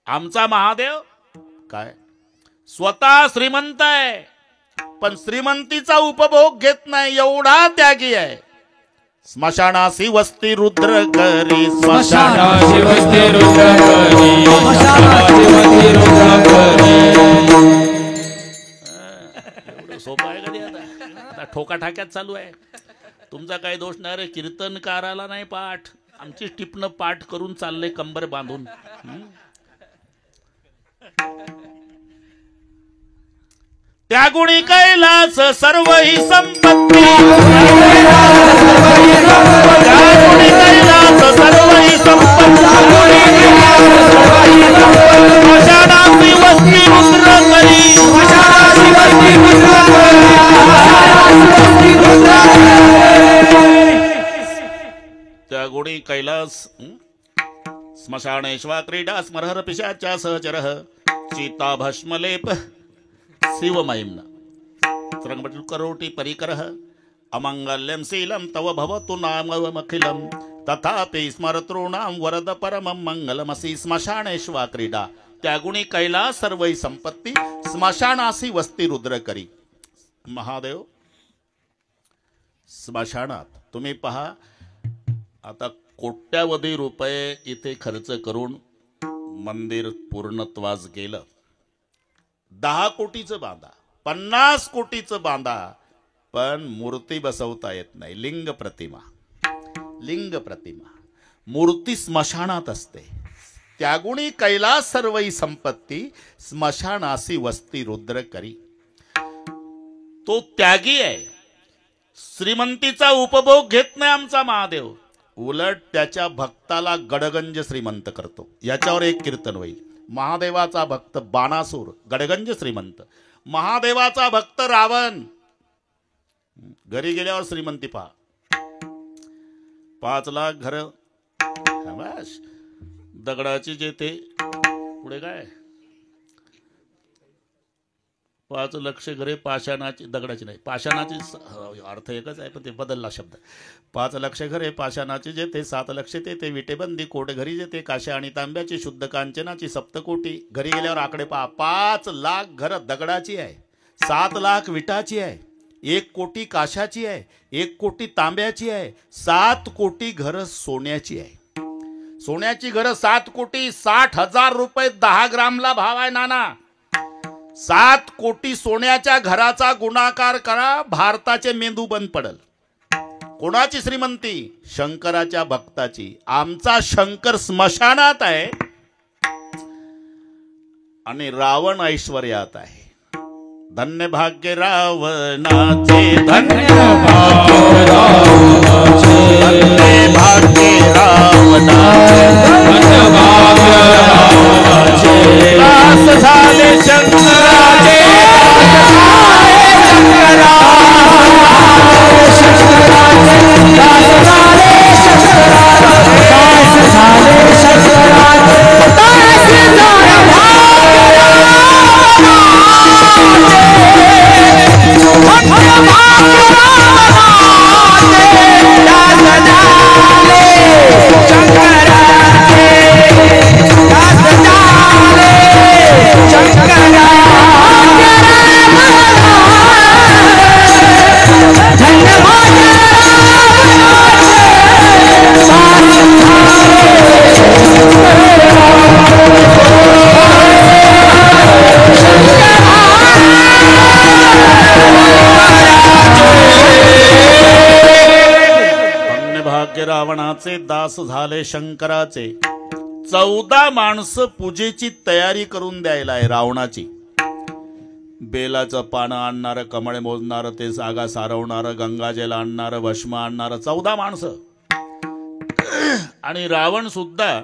आमचा महादेव काय स्वतः श्रीमंत आहे, पण श्रीमंतीचा उपभोग घेत नाही, एवढा त्यागी आहे. स्मशानासी वस्ती रुद्र करी, स्मशानासी वस्ती रुद्र करी, स्मशानासी वस्ती रुद्र करी. एवढं सोपं आहे कधी? आता ठोकाठाक्यात चालू आहे. तुमचा काही दोष नाही रे, कीर्तनकाराला नाही पाठ, आमची टिपणं पाठ करून चाललंय कंबर बांधून. त्यागुणी कैलास सर्व ही संपत्ती, त्यागुणी कैलास सर्व ही संपत्ती, स्मशानासी वस्ती रुद्र करी, स्मशानासी वस्ती रुद्र करी. त्यागुणी कैलास स्मशानेश्वा क्रीडा स्मरहर पिशाचा सहचरः सीता भस्मलेप शिवमयिम्न तरंगपटु करोटी परिकरः अमंगल्यं शीलं तव भवतु नाममखिलं तथापि स्मरतॄणां वरद परमं मंगलमसि. स्मशानेश्वा क्रीडा त्यागुणी कैलास सर्वै संपत्ती, स्मशानासी वस्ती रुद्र करी. महादेव स्मशानात तुम्ही पहा, आता कोट्यावधी रुपये इथे खर्च करून मंदिर पूर्णत्वास गेलं. 10 कोटीचं बांधा, 50 कोटीचं बांधा, पण मूर्ती बसवता येत नाही. लिंग प्रतिमा, लिंग प्रतिमा, मूर्ती स्मशानात असते. त्यागुणी कैलास सर्वई संपत्ती, स्मशानासी वस्ती रुद्र करी. तो त्यागी आहे, श्रीमंतीचा उपभोग घेत नाही आमचा महादेव, उलट त्याच्या भक्ताला गडगंज श्रीमंत करतो. याच्यावर एक कीर्तन होईल. महादेवाचा भक्त बाणासूर गडगंज श्रीमंत, महादेवाचा भक्त रावण घरी गेल्यावर श्रीमंती पहा. 5 लाख घर, दगडाची जे ते पुढे काय 5 लाख घरे पाषाणाची, दगडाची नाही पाषाणाची, अर्थ एकच आहे पण ते बदलला शब्द. 5 लाख घरे पाषाणाची जेथे, 7 लाख ते विटेबंदी कोट घरी जेथे, काश्या आणि तांब्याची शुद्ध कांचनाची सप्तकोटी. घरी गेल्यावर आकडे पहा, 5 लाख घर दगडाची आहे, 7 लाख विटाची आहे, 1 कोटी काशाची आहे, 1 कोटी तांब्याची आहे, 7 कोटी घर सोन्याची आहे. सोन्याची घर 7 कोटी, 60,000 रुपये 10 ग्रामला भाव आहे नाना. 7 कोटी सोन्याच्या घराचा गुणाकार करा, भारताचे मेंदू बंद पडल. कोणाची श्रीमंती? शंकराच्या भक्ताची. आमचा शंकर स्मशानात आहे आणि रावण ऐश्वर्यात आहे. धन्य भाग्य रावणाचे, धन्य भाग्य रावणाचे, धन्य भाग्य रावणाचे, धन्य भाग्य रावणाचे. दास झाले शंकराचे, रावणाचे दास झाले शंकराचे. 14 माणसं पूजेची तयारी करून द्यायला आहे रावणाची. बेलाचं पानं आणणारं, कमळे मोजणारं, ते जागा सारवणारं, गंगाजल आणणारं, भस्म आणणारं, 14 माणसं. आणि रावण सुद्धा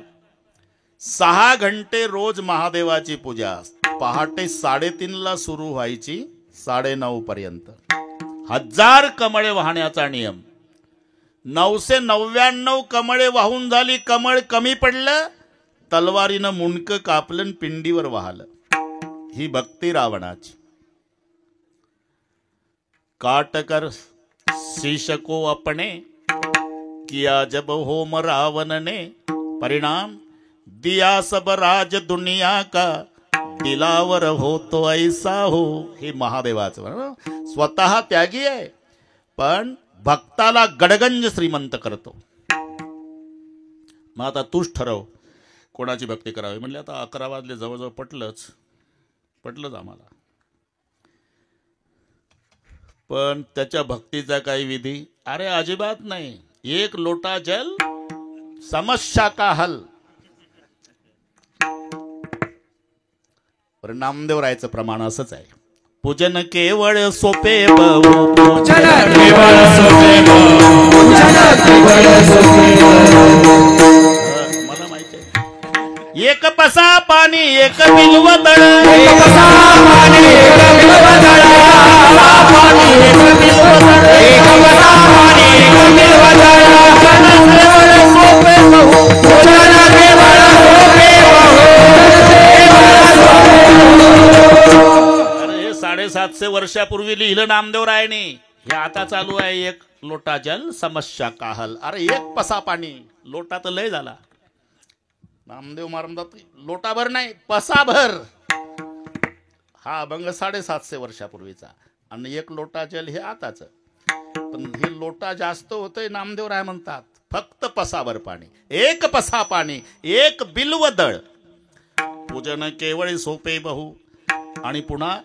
6 घंटे रोज महादेवाची पूजा. पहाटे 3:30ला सुरू व्हायची, 9:30 पर्यंत. 1000 कमळे वाहण्याचा नियम. 999 कमळे वाहून झाली, कमळ कमी पडलं, तलवारीनं मुंडकं कापलं, पिंडीवर वाहलं. ही भक्ती रावणाची. काटकर शीश को अपने किया जब होम रावण ने, परिणाम दिया सब राज दुनिया का, दिलावर होतो ऐसा हो. हे महादेवाचं बरं. स्वतः त्यागी आहे पण भक्ताला गडगंज श्रीमंत करतो. मग आता तूच ठरव कोणाची भक्ती करावी. म्हणले आता 11 वाजले, जवळजवळ पटलंच आम्हाला. पण त्याच्या भक्तीचा काही विधी? अरे अजिबात नाही. 1 लोटा जल समस्या का हल. नामदेव रायचं प्रमाण असंच आहे. पूजन केवळ सोपे बहु, पूजन केवळ सोपे बहु, पूजन केवळ सोपे बहु. मला माहिती आहे. एक पसा पाणी एक बिल्व दळ, एक पसा पाणी एक बिल्व दळ, पाणी एक बिल्व दळ, एक पसा पाणी एक बिल्व दळ. पूजन केवळ सोपे बहु, पूजन केवळ सोपे बहु. 750 वर्षापूर्वी लिहिलं नामदेव रायने. हे आता चालू आहे. 1 लोटा जल समस्या काहल. अरे 1 पसा पाणी. लोटा तर लय झाला. नामदेव मारमदात लोटाभर नाही, पसाभर. हा अभंग 750 वर्षापूर्वीचा आणि 1 लोटा जल हे आताच. पण हे लोटा जास्त होतंय. नामदेव राय म्हणतात फक्त पसाभर पाणी, 1 पसा पाणी 1 बिल्व दळ. पूजन केवळ सोपे बहु. आणि पुन्हा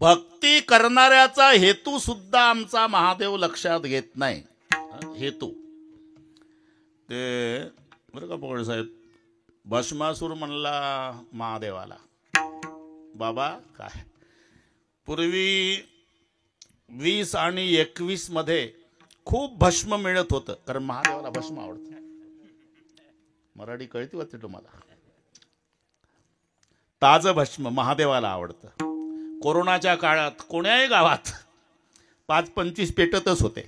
भक्ती करणाऱ्याचा हेतू सुद्धा आमचा महादेव लक्षात घेत नाही. हेतू ते बरं का पोळे साहेब. भस्मासूर म्हणला महादेवाला, बाबा काय पूर्वी 20 आणि 21 मध्ये खूप भस्म मिळत होतं, कारण महादेवाला भस्म आवडतं. मराठी कळती वाटते तुम्हाला. ताजं भस्म महादेवाला आवडतं. कोरोनाच्या काळात कोण्याही गावात 5-25 पेटतच होते.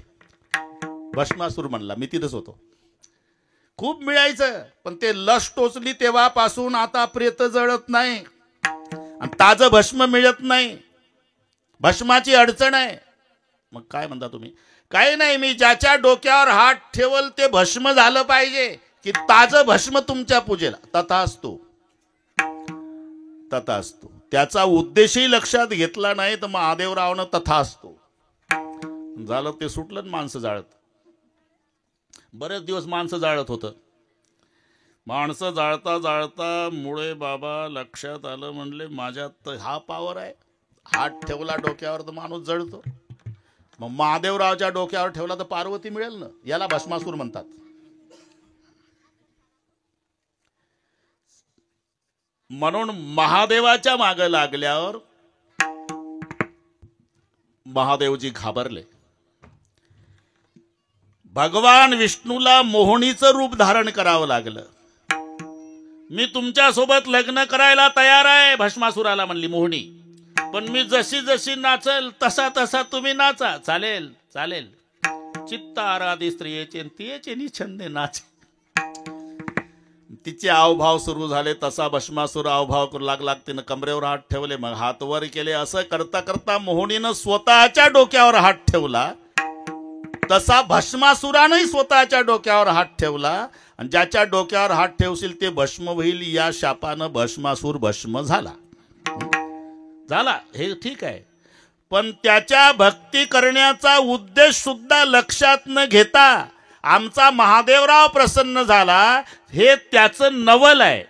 भस्मासूर म्हणला, मी तिथंच होतो. खूप मिळायचं, पण ते लस टोचली तेव्हापासून आता प्रेत जळत नाही आणि ताजं भस्म मिळत नाही. भस्माची अडचण आहे. मग काय म्हणता तुम्ही? काही नाही, मी ज्याच्या डोक्यावर हात ठेवल ते भस्म झालं पाहिजे की ताजं भस्म तुमच्या पूजेला. तथास्तु तथास्तु. त्याचा उद्देशही लक्षात घेतला नाही तर महादेवरावनं तथास्तु झालं. ते सुटलं, माणसं जाळत. बरेच दिवस माणसं जाळत होतं. माणसं जाळता जाळता मुळे बाबा लक्षात आलं. म्हणले माझ्यात तर हा पावर आहे. हात ठेवला डोक्यावर तर माणूस जळतो. मग महादेवरावच्या डोक्यावर ठेवला तर पार्वती मिळेल ना. याला भस्मासूर म्हणतात. म्हणून महादेवाच्या मागे लागल्यावर महादेवजी घाबरले. भगवान विष्णूला मोहनीचं रूप धारण करावं लागलं. मी तुमच्या सोबत लग्न करायला तयार आहे, भस्मासुराला म्हणली मोहनी. पण मी जशी जशी नाचल तसा तसा तुम्ही नाचा. चालेल चालेल. चित्त आराधी स्त्रियेचे तियेचे निछंदे नाचे. तिचे आवभाव सुरू झाले. तसा भस्मासूर आवभाव करू लागला. तिनं कमरेवर हात ठेवले, मग हात वर केले. असं करता करता मोहनीनं स्वतःच्या डोक्यावर हात ठेवला. तसा भस्मासुरानंही स्वतःच्या डोक्यावर हात ठेवला. आणि ज्याच्या डोक्यावर हात ठेवशील ते भस्म होईल. या शापानं भस्मासूर भस्म झाला. हे ठीक आहे. पण त्याच्या भक्ती करण्याचा उद्देश सुद्धा लक्षात न घेता आमचा महादेवराव प्रसन्न झाला, हे त्याचं नवल आहे.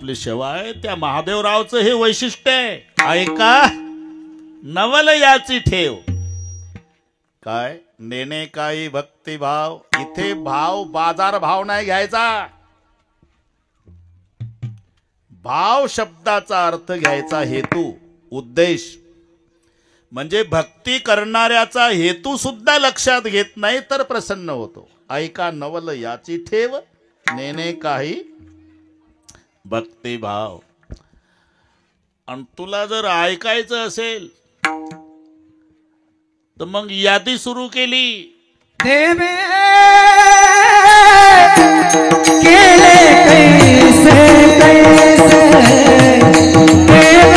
आपली सेवा आहे त्या महादेवरावचं हे वैशिष्ट्य आहे. ऐका नवल याची ठेव. काय नेणे काही भक्तिभाव. इथे भाव बाजार भाव नाही घ्यायचा. भाव शब्दाचा अर्थ घ्यायचा. हेतू उद्देश म्हणजे भक्ती करणाऱ्याचा हेतू सुद्धा लक्षात घेत नाही तर प्रसन्न होतो. ऐका नवल याची ठेव नेणे काही भक्तिभाव. आणि तुला जर ऐकायचं असेल तर मग यादी सुरू केली. देवे केले कैसे कैसे देवे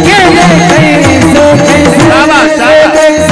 केले कैसे कैसे शाबाश, शाबाश.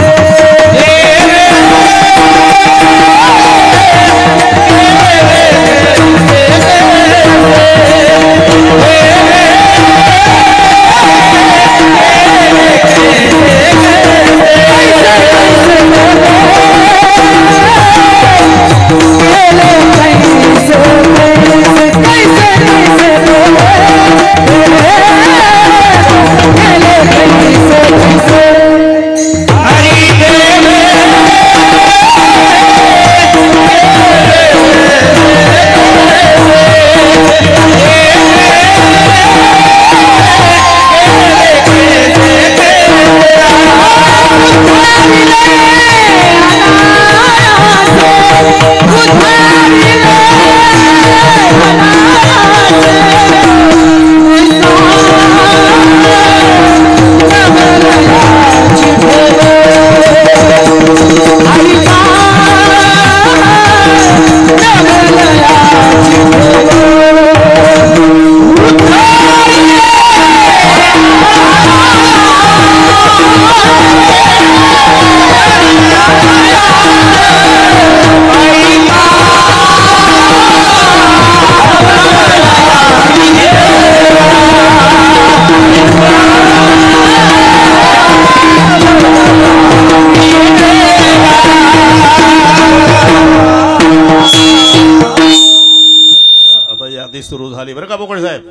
सुरू झाली बरं का बोकळे साहेब.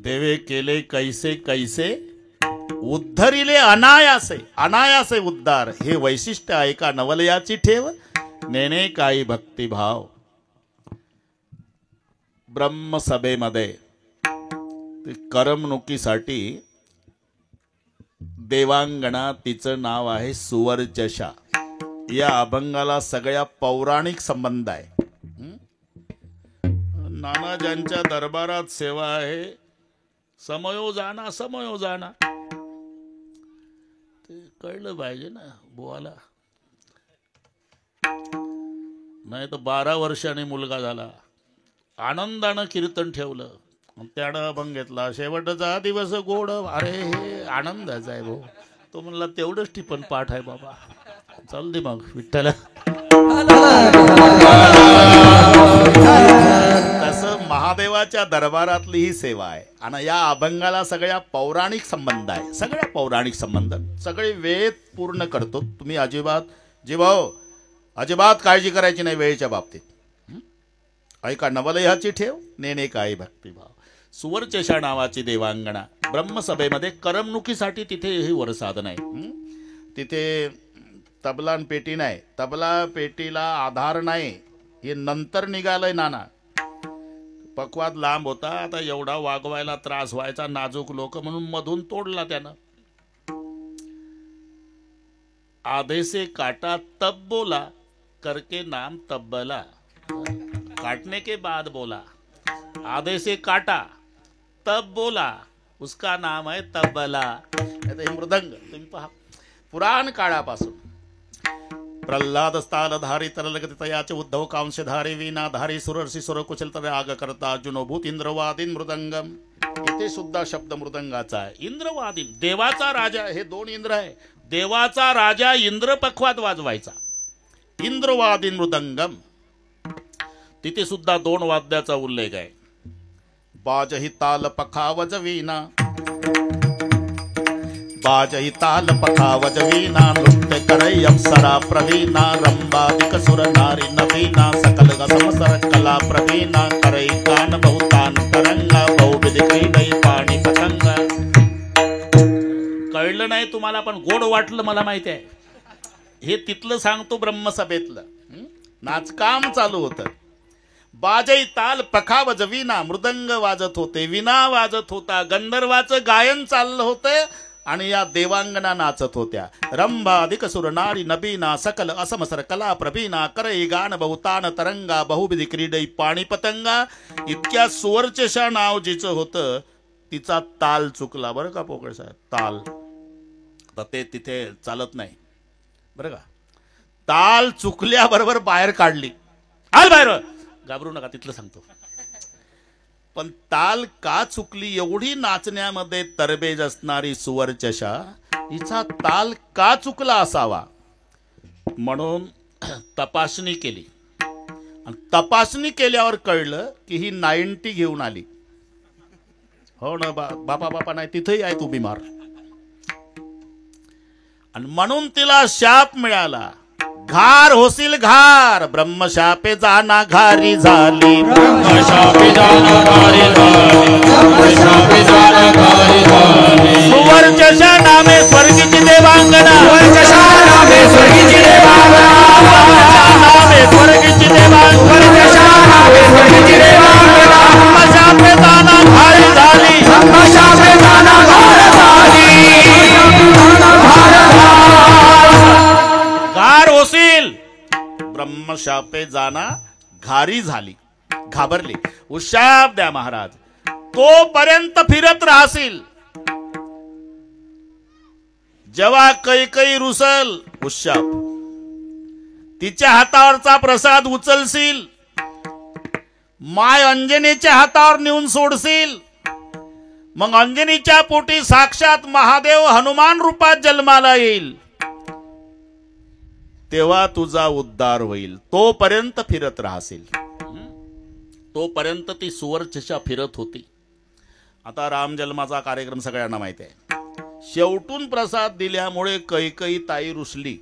देवे केले कैसे कैसे उद्धरिले अनायासे. अनायासे उद्धार हे वैशिष्ट्य आहे का नवलयाची ठेव नेणे काही भक्तिभाव. ब्रह्मसभेमध्ये करमणुकीसाठी देवांगणा तिचं नाव आहे सुवर्चशा. या अभंगाला सगळ्या पौराणिक संबंध आहे. नानाजांच्या दरबारात सेवा आहे. समयोजाना समयोजाना ते कळलं पाहिजे ना बुवाला. नाही तर 12 वर्षांनी मुलगा झाला. आनंदानं कीर्तन ठेवलं त्यानं अभंग घेतला. शेवटचा दिवस गोड. अरे हे आनंदाचा आहे भाऊ. तो म्हणला तेवढंच टिपण पाठ आहे बाबा. चाल दे मग विठ्ठल. तसं महादेवाच्या दरबारातली ही सेवा आहे. आणि या अभंगाला सगळ्या पौराणिक संबंध आहे. सगळ्या पौराणिक संबंध सगळे वेद पूर्ण करतो. तुम्ही अजिबात जी भाऊ अजिबात काळजी करायची नाही वेळेच्या बाबतीत. ऐका नवलयाची ठेव नेणे काही भक्तिभाव. सुवर्चशा नावाची देवांगणा ब्रह्मसभेमध्ये करमणुकीसाठी तिथे हे वरसाधन आहे. तिथे तबला पेटी नाही. तबला पेटीला आधार नाही. हे नंतर निघालंय नाना. पक्वाद लांब होता. आता एवढा वागवायला त्रास व्हायचा नाजूक लोक म्हणून मधून तोडला त्यानं. आधे से काटा तब बोला करके नाम तब्बला. काटने के बाद बोला. आधे से काटा तब बोला उसका नाम है तब्बला. हे मृदंग तुम्ही पहा पुराण काळापासून. प्रल्हाद स्थालधारी तरलगती तयाचे उद्धव कांशधारी वीणाधारी सुरर्षी सुर कुशल तर आग करता अर्जुनोभूत इंद्रवादीन मृदंगम. इथे सुद्धा शब्द मृदंगाचा आहे. इंद्रवादीन देवाचा राजा. हे 2 इंद्र आहे. देवाचा राजा इंद्र पखवाद वाजवायचा. इंद्रवादीन मृदंगम. तिथे सुद्धा 2 वाद्याचा उल्लेख आहे. बाजही ताल पखावज वीणा. बाजई ताल पथा वजवीना नृत्य करई अप्सरा प्रवीणा रंबादिक सुर नारी नवीना सकल समसर कला प्रवीणा करई गान बहुतान तरंगा बहुविध क्रीडई पाणी पतंगा. कळलं नाही तुम्हाला पण गोड वाटलं मला माहिती आहे. हे तिथलं सांगतो ब्रह्मसभेतलं. नाचकाम चालू होतं. बाजई ताल पखा वजवीना मृदंग वाजत होते, विना वाजत होता, गंधर्वाचं गायन चाललं होतं आणि या देवांगना नाचत होत्या. रंभा अधिक सुर नारी नबीना सकल असमसर कला प्रवीणा करई गान बहुतान तरंगा बहुविधी क्रीडई पाणी पतंगा. इतक्या सुवर्चशा नाव जिचं होतं तिचा ताल चुकला बरं का पोकळ साहेब. ताल तर ते तिथे चालत नाही बरं का. ताल चुकल्याबरोबर बाहेर काढली. आल बाहेर, घाबरू नका, तिथलं सांगतो. पण ताल का चुकली, एवढी नाचण्यामध्ये तरबेज असणारी सुवर्चशा हिचा ताल का चुकला असावा म्हणून तपासणी केली. आणि तपासणी केल्यावर कळलं की ही 90 घेऊन आली. हो ना बापा बापा नाही तिथेही आहे तू बिमार. आणि म्हणून तिला शाप मिळाला. घार होशील घार, ब्रह्मशापे जाना घारी झाली. ब्रह्मशापे जाना घारी झाली, ब्रह्मशापे जाना घारी झाली. सुवर्चशा नामे स्वर्गीची देवांगना, सुवर्चशा नामे स्वर्गीची देवांगना, नामे स्वर्गीची देवांगना, सुवर्चशा नामे स्वर्गीची देवांगना. ब्रह्मशापे जाना घारी झाली, ब्रह्मशापे जाना घारी झाली. घार होशील, ब्रह्मशापे जाना घारी झाली. घाबरली. उशाप द्या महाराज, तोपर्यंत फिरत राहशील. जेव्हा कैकई रुसल, उशाप तिच्या हातावरचा प्रसाद उचलशील, माय अंजनीच्या हातावर नेऊन सोडशील. मग अंजनीच्या पोटी साक्षात महादेव हनुमान रूपात जन्माला येईल, तेव्हा तुझा उद्धार होईल. तोपर्यंत फिरत राहशील. तोपर्यंत ती सुवर्चशा फिरत होती. आता राम जन्माचा कार्यक्रम सगळ्यांना माहिती आहे. शेवटून प्रसाद दिल्यामुळे कैकई ताई रुसली.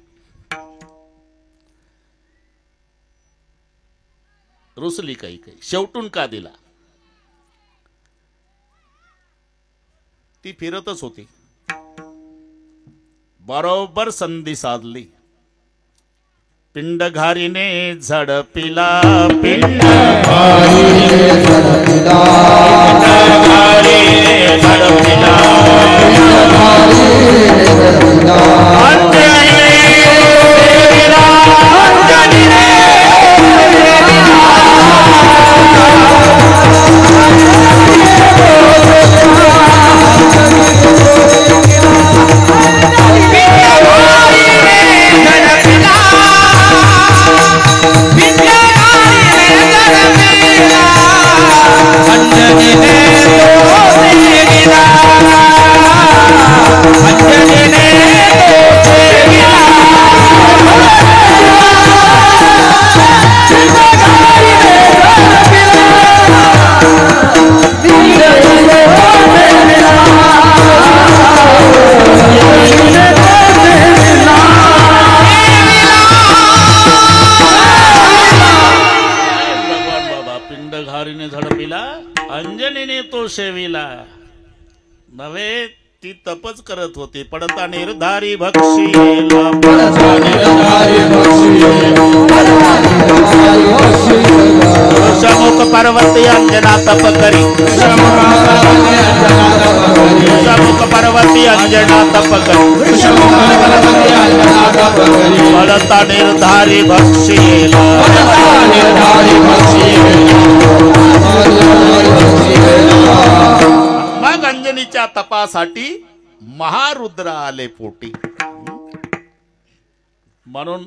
रुसली कैकई. शेवटून का दिला? ती फिरतच होती. बरोबर संधी साधली. पिंड घारीने झडपिला, पिंड घारीने झडपिला, पिंड घारीने झडपिला, पिंड घारीने झडपिला. अंजनीने सेविला, अंजनीने अंजनीने तो शेविला नव्हे. ती तपच करत होती. पडता निर्धारी भक्षीला, पडता निर्धारी भक्षीला, वृषमुख पर्वती अंजना तप करी, वृषमुख पर्वती अंजना तप करी, पडता निर्धारी भक्षीला, निर्धारी मग अंजनीच्या तपासाठी महारुद्र आले पोटी. म्हणून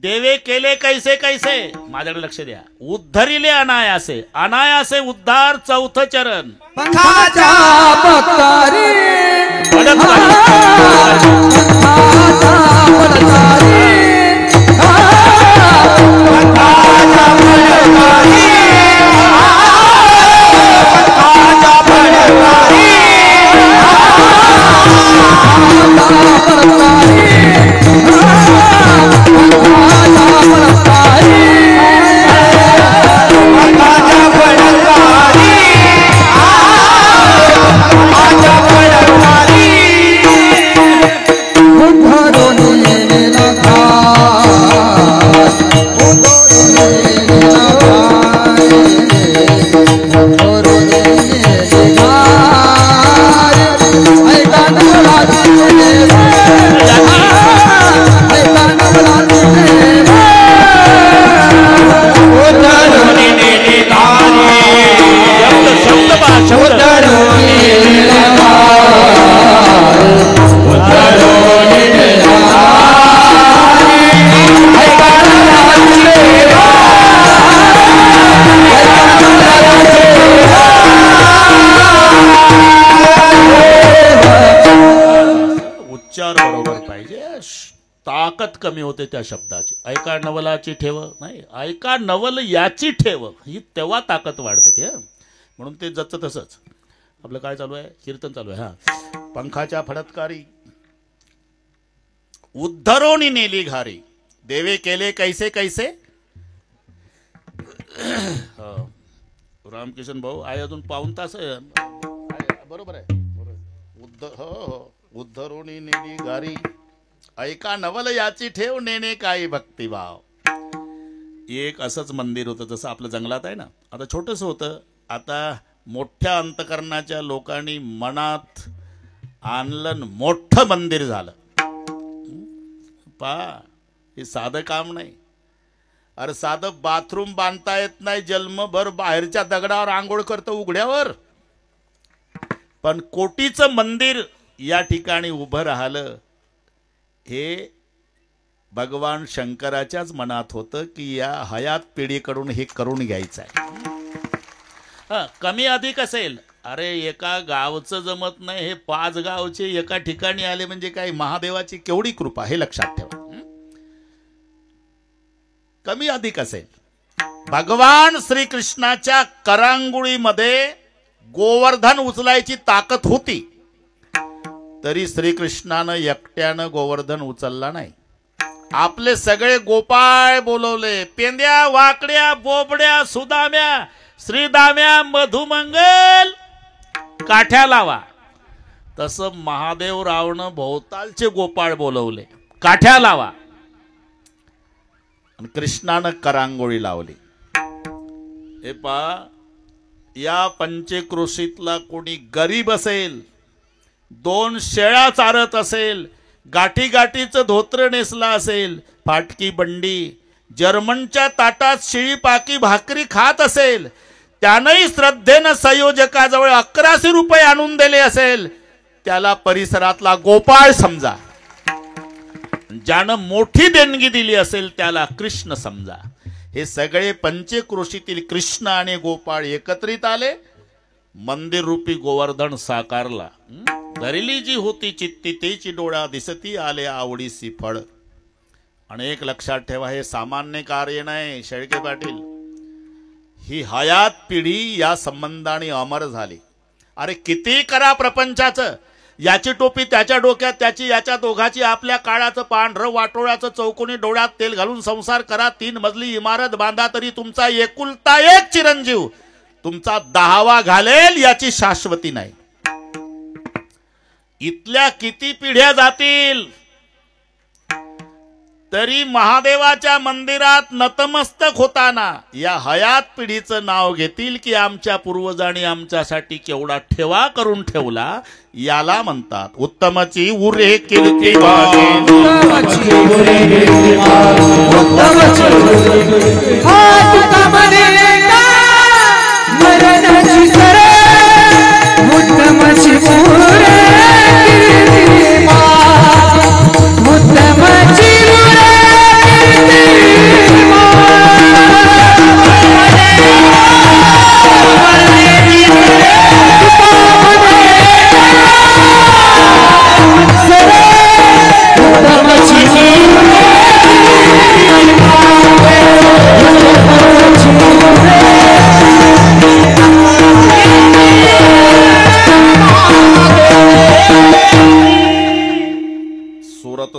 देवे केले कैसे कैसे, माझ्याकडे लक्ष द्या. उद्धरिले अनायासे, अनायासे उद्धार चौथ चरण. पंखाच्या भक्तारी, कमी होते त्या शब्दाची. ऐका नवलाची ठेव नाही, ऐका नवल याची ठेव, ही तेव्हा ताकद वाढते ते. म्हणून ते जचं तसंच. आपलं काय चालू आहे? कीर्तन चालू आहे. हा, पंखाच्या फडतकारी उद्धरोनी नेली घारी, देवे केले कैसे कैसे. रामकिशन भाऊ आहे, अजून पाऊण तास आहे. बरोबर आहे, उद्धरोनी नेली घारी, ऐका नवल याची ठेव, नेणे काही भक्तिभाव. एक असंच मंदिर होतं, जसं आपलं जंगलात आहे ना. आता छोटंसं होतं, आता मोठ्या अंतकरणाच्या लोकांनी मनात आणलं, मोठं मंदिर झालं. हे साधं काम नाही. अरे साधं बाथरूम बांधता येत नाही, जन्मभर बाहेरच्या दगडावर आंघोळ करतं उघड्यावर. पण कोटीचं मंदिर या ठिकाणी उभं राहिलं, हे भगवान शंकराच्याच मनात होतं की या हयात पिढीकडून हे करून घ्यायचं आहे. कमी अधिक असेल, अरे एका गावचं जमत नाही, हे 5 गावचे एका ठिकाणी आले म्हणजे काय महादेवाची केवढी कृपा, हे लक्षात ठेवा. कमी अधिक असेल, भगवान श्रीकृष्णाच्या करांगुळीमध्ये गोवर्धन उचलायची ताकद होती, तरी श्रीकृष्णानं एकट्यानं गोवर्धन उचलला नाही. आपले सगळे गोपाळ बोलवले, पेंद्या, वाकड्या, बोबड्या, सुदाम्या, श्रीदाम्या, मधुमंगल, काठ्या लावा. तसं महादेवरावनं भोवतालचे गोपाळ बोलवले, काठ्या लावा. आणि कृष्णानं करांगोळी लावली. हे पा, या पंचक्रोशीतला कोणी गरीब असेल, 2 शेळ्या चारत असेल, गाठी गाठीचं धोत्र नेसला असेल, फाटकी बंडी, जर्मनच्या ताटात शिळी पाकी भाकरी खात असेल, त्यानंही श्रद्धेनं संयोजकाजवळ 1100 रुपये आणून दिले असेल, त्याला परिसरातला गोपाळ समजा. ज्यानं मोठी देणगी दिली असेल त्याला कृष्ण समजा. हे सगळे पंचक्रोशीतील कृष्ण आणि गोपाळ एकत्रित आले, मंदिर रूपी गोवर्धन साकारला. धरली जी होती चित्ती, तेची डोळा दिसती आले आवडीसी फळ. आणि एक लक्षात ठेवा, हे सामान्य कार्य नाही शेळके पाटील, ही हयात पिढी या संबंधाने अमर झाली. अरे किती करा प्रपंचाचं, याची टोपी त्याच्या डोक्यात, त्याची याच्या दोघाची, आपल्या काळाचं पांढरं वाटोळ्याचं चौकोनी डोळ्यात तेल घालून संसार करा, 3 मजली इमारत बांधा, तरी तुमचा एकुलता एक चिरंजीव तुमचा 10वा घालेल याची शाश्वती नाही. इथल्या किती पिढ्या जातील तरी महादेवाच्या मंदिरात नतमस्तक होताना या हयात पिढीचं नाव घेतील की आमच्या पूर्वजांनी आमच्यासाठी केवढा ठेवा करून ठेवला. याला म्हणतात उत्तमची उरे कीर्ती वागे, उत्तमची उरे कीर्ती वागे, उत्तमची उरे हात म्हणे का मरणाची सरे, उत्तमची उरे कीर्ती वागे, उत्तमची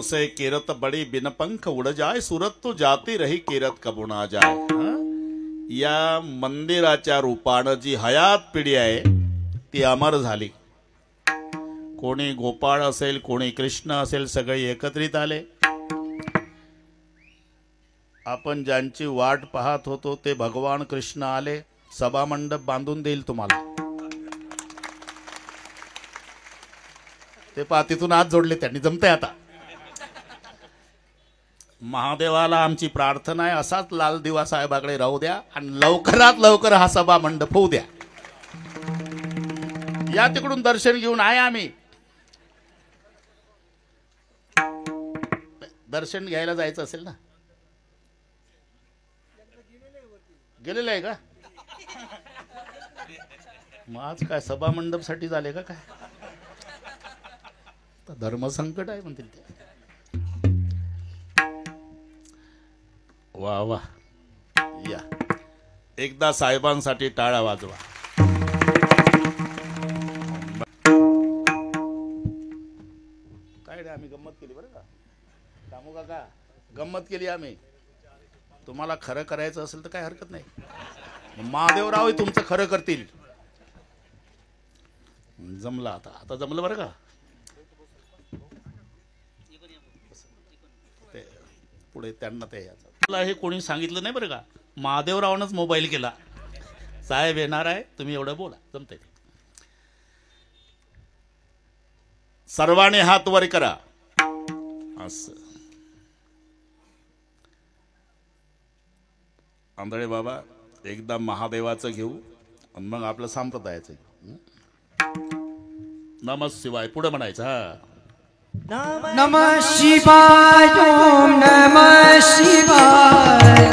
से किरत बड़ी बिन पंख उड़ जाए, सूरत तो जाती रही किरत कबू ना जाए. या मंदिराच्या रूपानं जी हयात पिढी आहे ती अमर झाली. कोणी गोपाळ असेल, कोणी कृष्ण असेल, सगळे एकत्रित आले. आपण ज्यांची वाट पाहत होतो ते भगवान कृष्ण आले, सभा मंडप बांधून देईल तुम्हाला. ते पहा, तिथून हात जोडले त्यांनी, जमतंय आता. महादेवाला आमची प्रार्थना आहे, असाच लाल दिवा साहेबाकडे राहू द्या आणि लवकरात लवकर हा सभा मंडप होऊ द्या. या तिकडून दर्शन घेऊन आहे आम्ही. दर्शन घ्यायला जायचं असेल ना, गेलेलं आहे का? मग आज काय सभा मंडप साठी झाले का काय? धर्मसंकट आहे म्हणतील ते. वा वा, या एकदा साहेबांसाठी टाळा वाजवा. काय रे, आम्ही गंमत केली बरं का दामू काका, गंमत केली आम्ही. तुम्हाला खरं करायचं असेल तर काय हरकत नाही, महादेवराव तुमचं खरं करतील. जमलं, आता आता जमलं बरं का. ते पुढे त्यांना ते याचं हे कोणी सांगितलं नाही बरं का, महादेवरावनंच मोबाईल केला. साहेब येणार आहे, तुम्ही एवढं बोला, जमतंय. सर्वांनी हात वर करा. असं आंधळे बाबा, एकदा महादेवाचं घेऊ आणि मग आपलं संप्रदायाचं घेऊ. नमः शिवाय पुढे म्हणायचं. हा, नमः शिवाय ओम नमः शिवाय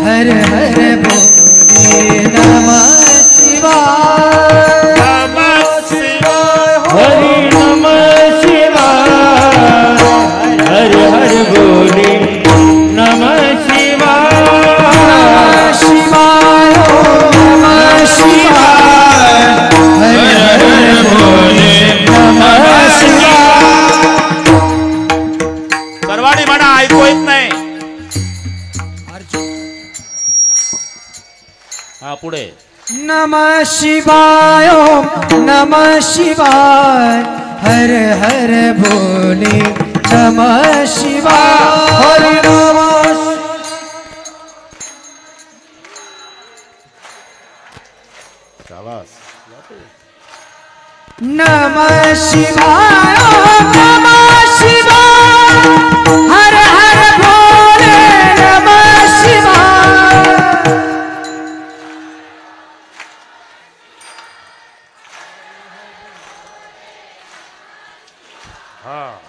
हर हर बोले नमः शिवाय नमः शिवाय. हरि नमः शिवाय हर हर बोले नमः शिवाय शिवाय ओम नमः शिवाय हर हर बोले नमः शिवाय. सर्वांनी म्हणा, ऐकू येत नाही. हा पुढे. नमः शिवाय ओम नमः शिवाय हर हर बोले नमः शिवाय हरि नमः शाबास. नमः शिवाय ओम नमः शिवाय हर हर बोले नमः शिवाय.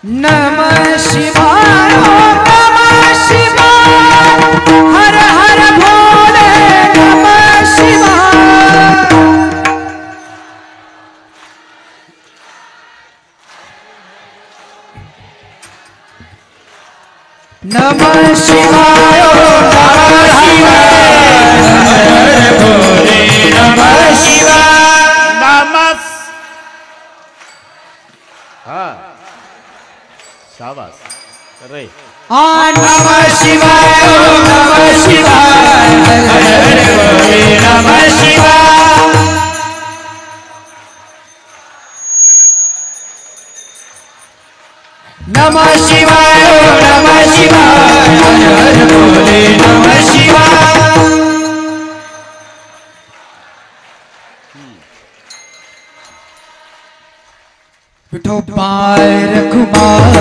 नमः शिवाय ओम नमः शिवाय हर हर भोले नमः शिवाय. नमः शिवाय ओम नमः शिवाय हर हर भोले नमः शिवाय. नमस्. हा, शाबास रे. नमः शिवाय ओम नमः शिवाय हर हर भोले नमः शिवाय. नमः शिवाय ओम नमः शिवाय हर हर भोले नमः शिवाय. विठोबार कुमार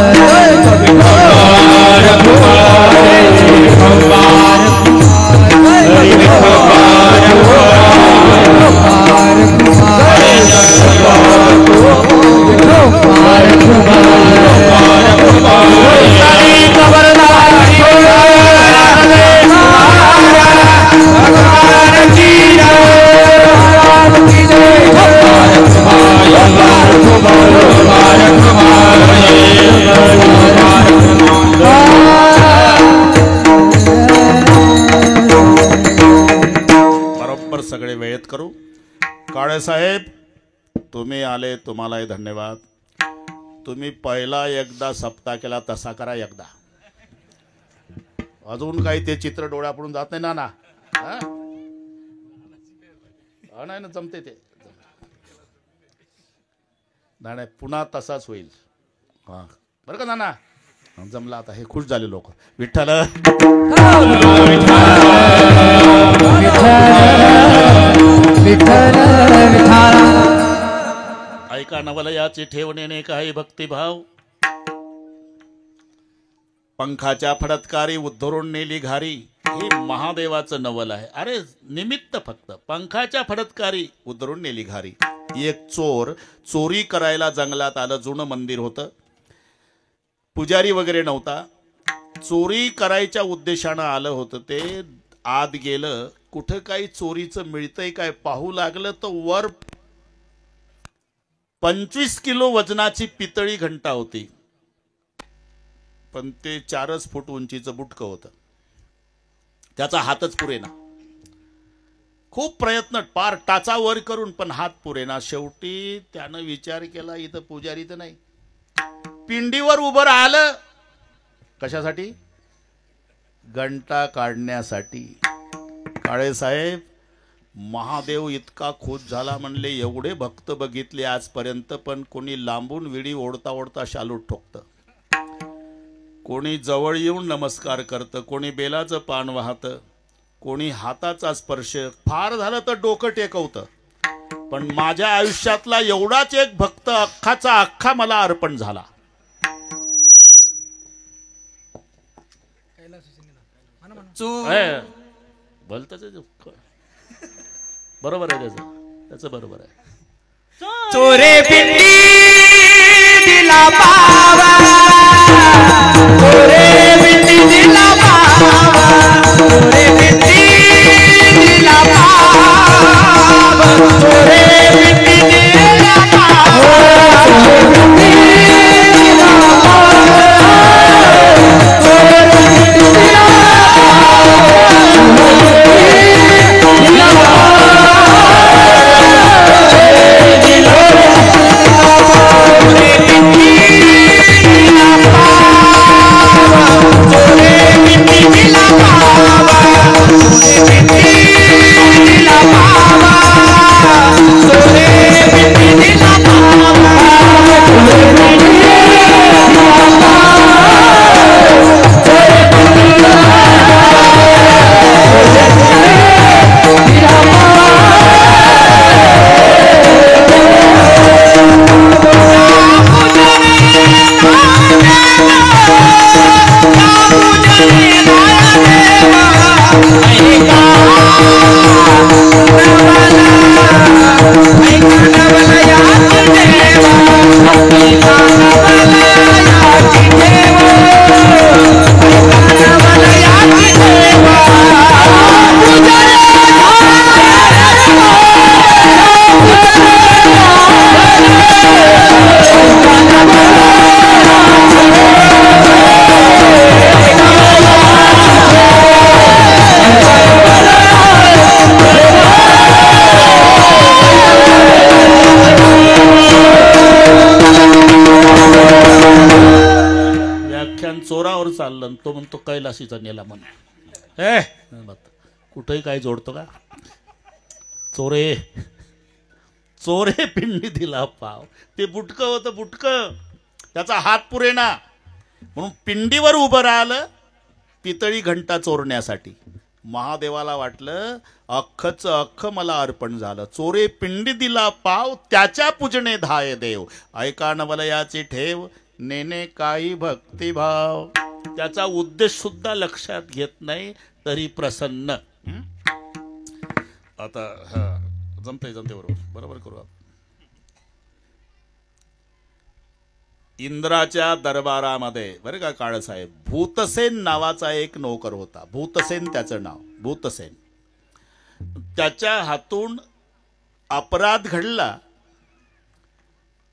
विठोबार कुमार विठोबार कुमार विठोबार कुमार विठोबार बरोबर सगळे वेळेत करू. काळे साहेब, तुम्ही आले, तुम्हालाही धन्यवाद. तुम्ही पहिला एकदा सप्ताह केला तसा करा एकदा. अजून काही ते चित्र डोळ्यापुढून जात नाही ना ना. हा? हा, नाही ना, जमते ते. नाही नाही, पुन्हा तसाच होईल. हा बरं का नाना, जमला. आता हे खुश झाले लोक. विठ्ठल विठ्ठल विठ्ठल. ऐका नवलयाची ठेवणीने काही भक्तिभाव. पंखाच्या फडतकारी उद्धरून नेली घारी, हे महादेवाचं नवल आहे. अरे निमित्त फक्त पंखाच्या फडतकारी उद्धरून नेली घारी. एक चोर चोरी करायला जंगलात आलं. जुनं मंदिर होतं, पुजारी वगैरे नव्हता. चोरी करायच्या उद्देशानं आलं होतं. ते आत गेलं, कुठं काही चोरीचं मिळतंय काय पाहू लागलं तर वर 25 किलो वजनाची पितळी घंटा होती, पण ते 4 फूट उंचीचं बुटकं होतं. त्याचा हातच पुरेना. खूप प्रयत्न पार टाचा वर करून पण हात पुरेना. शेवटी त्यानं विचार केला इथं पुजारी तर नाही. पिंडीवर उभं राहिलं. कशासाठी? घंटा काढण्यासाठी. काळेसाहेब महादेव इतका खुश झाला, म्हणले एवढे भक्त बघितले आजपर्यंत, पण कोणी लांबून विडी ओढता ओढता शालूट ठोकतं, कोणी जवळ येऊन नमस्कार करतं, कोणी बेलाचं पान वाहतं, कोणी हाताचा स्पर्श, फार झालं तर डोकं टेकवतं. पण माझ्या आयुष्यातला एवढाच एक भक्त अख्खाचा अख्खा मला अर्पण झाला. बोलतच बरोबर आहे त्याचं बरोबर आहे. चोरे पिंडी दिला बाबा, चोरे पिंडी दिला बाबा, चोरे पिंडी दिला बाबा, चोरे पिंडी दिला बाबा, चोरे पिंडी दिला चोरावर चाललं, तो म्हणतो कैलासीचा नेला म्हणून. कुठेही काय जोडतो का? चोरे चोरे पिंडी दिला पाव. ते बुटकं होतं, बुटकं त्याचा हात पुरेना, म्हणून पिंडीवर उभं राहिलं पितळी घंटा चोरण्यासाठी. महादेवाला वाटलं अख्खच अख्ख मला अर्पण झालं. चोरे पिंडी दिला पाव, त्याच्या पूजने धाय देव. ऐका नवलयाची ठेव, नेने काही भक्तिभाव. त्याचा उद्देश सुद्धा लक्षात घेत नाही तरी प्रसन्न. आता जमते बरोबर करू आपण. इंद्राच्या दरबारामध्ये बरं का काळसाहेब, भूतसेन नावाचा एक नोकर होता. भूतसेन त्याचं नाव, भूतसेन. त्याच्या हातून अपराध घडला.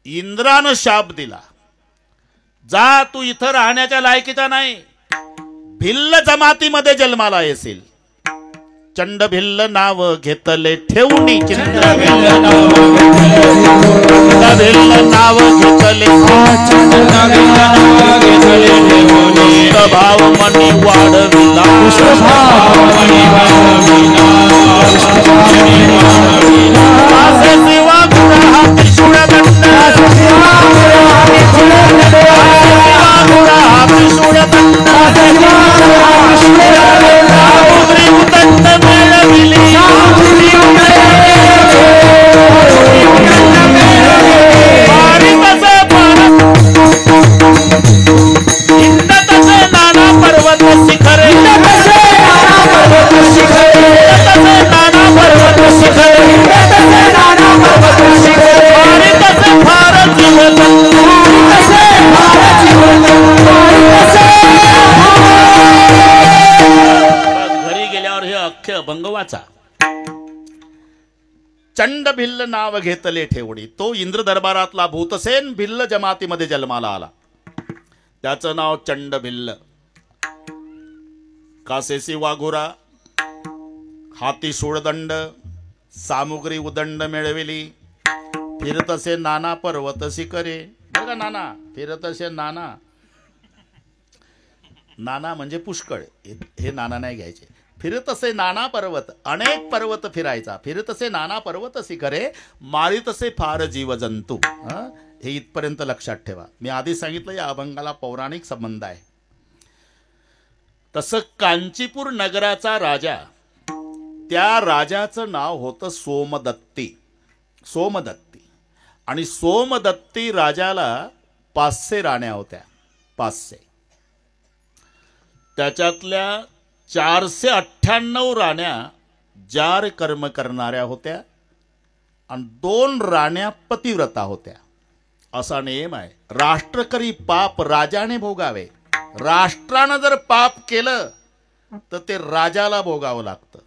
इंद्रानं शाप दिला, जा तू इथं राहण्याच्या लायकीचा नाही, भिल्ल जमातीमध्ये जन्माला येशील. चंड भिल्ल नाव घेतले ठेवणी, चंड भिल्ल नाव घेतले भाव मनी वाढविला. सेवा गुरा त्रिशूळ दंड, भंगवाचा. चंड भिल्ल नाव घेतले ठेवणी. तो इंद्र दरबारातला भूतसेन भिल्ल जमातीमध्ये जन्माला आला. त्याचं नाव चंड भिल्ल. कासेसी वाघोरा हाती सोळदंड सामुग्री उदंड मिळविली, फिरतसे नाना पर्वत शिखरे. बरं का नाना, फिरतसे नाना, नाना म्हणजे पुष्कळ, हे नाना नाही घ्यायचे. फिरतसे नाना पर्वत, अनेक पर्वत फिरायचा. फिरतसे नाना पर्वत शिखरे, मारितसे फार जीवजंतू. हे इथपर्यंत लक्षात ठेवा. मी आधी सांगितलं या अभंगाला पौराणिक संबंध आहे. तसं कांचीपूर नगराचा राजा, त्या राजाचं नाव होतं सोमदत्ती. सोमदत्ती. आणि सोमदत्ती राजाला 500 राण्या होत्या. 500. त्याच्यातल्या 498 राण्या जार कर्म करणाऱ्या होत्या आणि 2 राण्या पतिव्रता होत्या. असा नियम आहे. राष्ट्र करी पाप राजाने भोगावे. राष्ट्रानं जर पाप केलं तर ते राजाला भोगावं लागतं.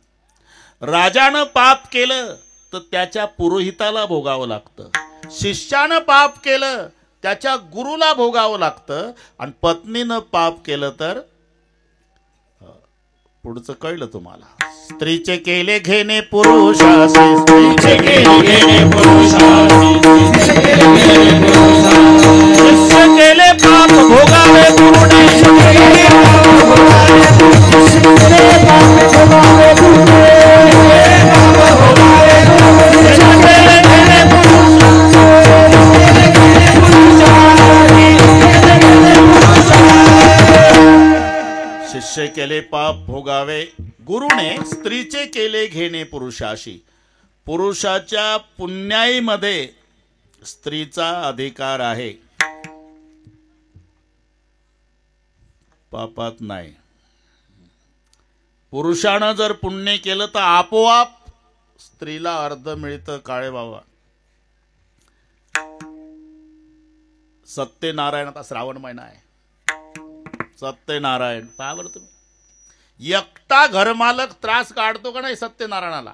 राजानं पाप केलं तर त्याच्या पुरोहिताला भोगावं लागतं. शिष्यानं पाप केलं त्याच्या गुरुला भोगावं लागतं. आणि पत्नीनं पाप केलं तर पुढचं कळलं तुम्हाला. स्त्रीचे केले घेणे पुरुषासी, स्त्रीचे केले घेणे पुरुषासी, शिष्य केले पाप भोगावे गुरुने. शिष्य केले पाप भोगावे गुरुने, स्त्रीचे केले घेणे पुरुषाशी. पुरुषाच्या पुण्याईमध्ये स्त्रीचा अधिकार आहे, पापात नाही. पुरुषानं जर पुण्य केलं तर आपोआप स्त्रीला अर्ध मिळतं. काळे बाबा, सत्यनारायण, आता श्रावण महिना आहे, सत्यनारायण पहा बरं तुम्ही. एकटा घरमालक त्रास काढतो का नाही सत्यनारायणाला.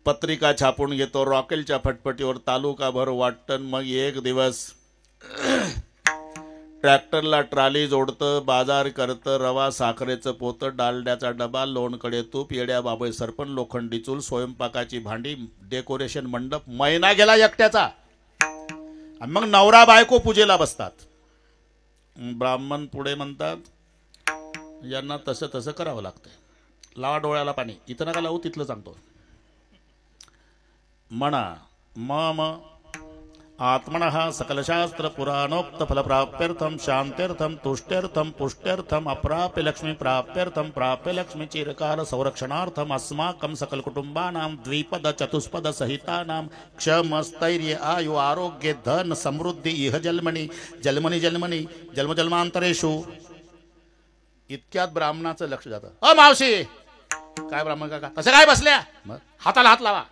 पत्रिका छापून घेतो, रॉकेलच्या फटफटीवर तालुकाभर वाटतं. मग एक दिवस ट्रॅक्टरला ट्राली जोडतं, बाजार करतं, रवा साखरेचं पोतं, डालड्याचा डबा, लोणकडे तूप, येड्या बाबळे सरपण, लोखंडी चूल, स्वयंपाकाची भांडी, डेकोरेशन मंडप. महिना गेला एकट्याचा. आणि मग नवरा बायको पूजेला बसतात. ब्राह्मण पुढे म्हणतात, यांना तसं तसं करावं लागतंय. लावा डोळ्याला पाणी. इथं नका लावू, तिथलं सांगतो. म्हणा मम आत्मनः सकलशास्त्र पुराणोक्त फलप्राप्त्यर्थम शांत्यर्थम तुष्ट्यर्थम पुष्ट्यर्थम अप्राप्य लक्ष्मी प्राप्त्यर्थम प्राप्य लक्ष्मी चिरकाल संरक्षणार्थम अस्माकं सकल कुटुंबानां द्विपद चतुष्पद सहितानां क्षम स्थैर्य आयु आरोग्य धन समृद्धी इह जन्मनी जन्मनी जन्मनी जन्मजन्मांतरेषु. इतक्यात ब्राह्मणाचं लक्ष जातं. अ मावशी, काय ब्राह्मण काका कसं काय बसल्या, हाताला हात लावा.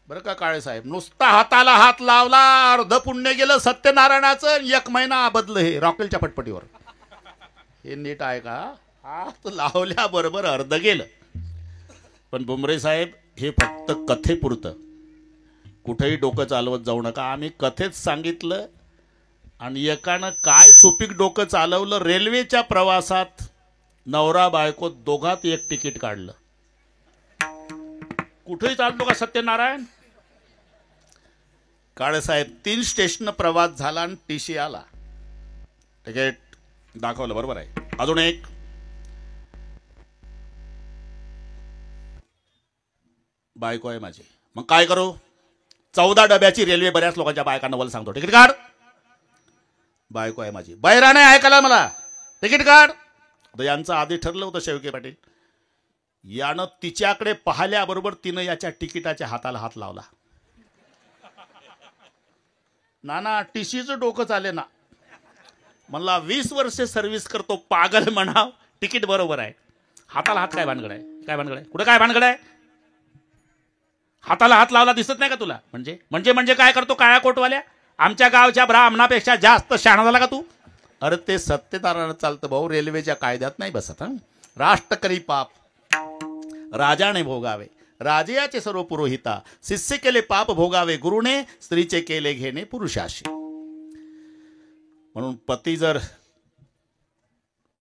बरं का काळे साहेब, नुसता हाताला हात लावला, अर्ध पुण्य गेलं सत्यनारायणाचं. 1 महिना बदल हे रॉकेलच्या फटफटीवर. हे नीट आहे का. हात लावल्याबरोबर अर्ध गेलं. पण बुमरे साहेब, हे फक्त कथेपुरतं. कुठेही डोकं चालवत जाऊ नका. आम्ही कथेत सांगितलं. आणि एकानं काय सुपीक डोकं चालवलं. रेल्वेच्या प्रवासात नवरा बायको दोघात एक तिकीट काढलं. कुठेही चालतो का सत्यनारायण. काळेसाहेब 3 स्टेशन प्रवास झाला आणि टीसी आला. तिकीट दाखवलं, बरोबर आहे. अजून एक. बायको आहे माझी. मग काय करू. 14 डब्याची रेल्वे. बऱ्याच लोकांच्या बायकांना बोल सांगतो, तिकीट काढ. बायको आहे माझी. बैराने ऐकायला मला, तिकीट काढ. तर यांचं आधी ठरलं होतं शेवके पाटील. यानं तिच्याकडे पाहिल्याबरोबर तिनं याच्या तिकिटाच्या हाताला हात लावला. नाना टीसीचं डोकं चाले ना. म्हणला 20 वर्षे सर्व्हिस करतो, पागल म्हणाव. तिकीट बरोबर आहे, हाताला हात काय भानगड आहे. काय भानगड आहे, कुठं काय भानगड आहे. हाताला हात लावला दिसत नाही का तुला. म्हणजे म्हणजे म्हणजे काय करतो काळ्या कोटवाल्या. आमच्या गावच्या ब्राह्मणापेक्षा जास्त शहाणा झाला का तू. अरे ते सत्यनारायण चालतं भाऊ, रेल्वेच्या कायद्यात नाही बसत. राष्ट्र करी पाप राजाने भोगावे, राजयाचे सर्व पुरोहिता. शिष्य केले पाप भोगावे गुरुने, स्त्रीचे केले घेणे पुरुषाशी. म्हणून पती जर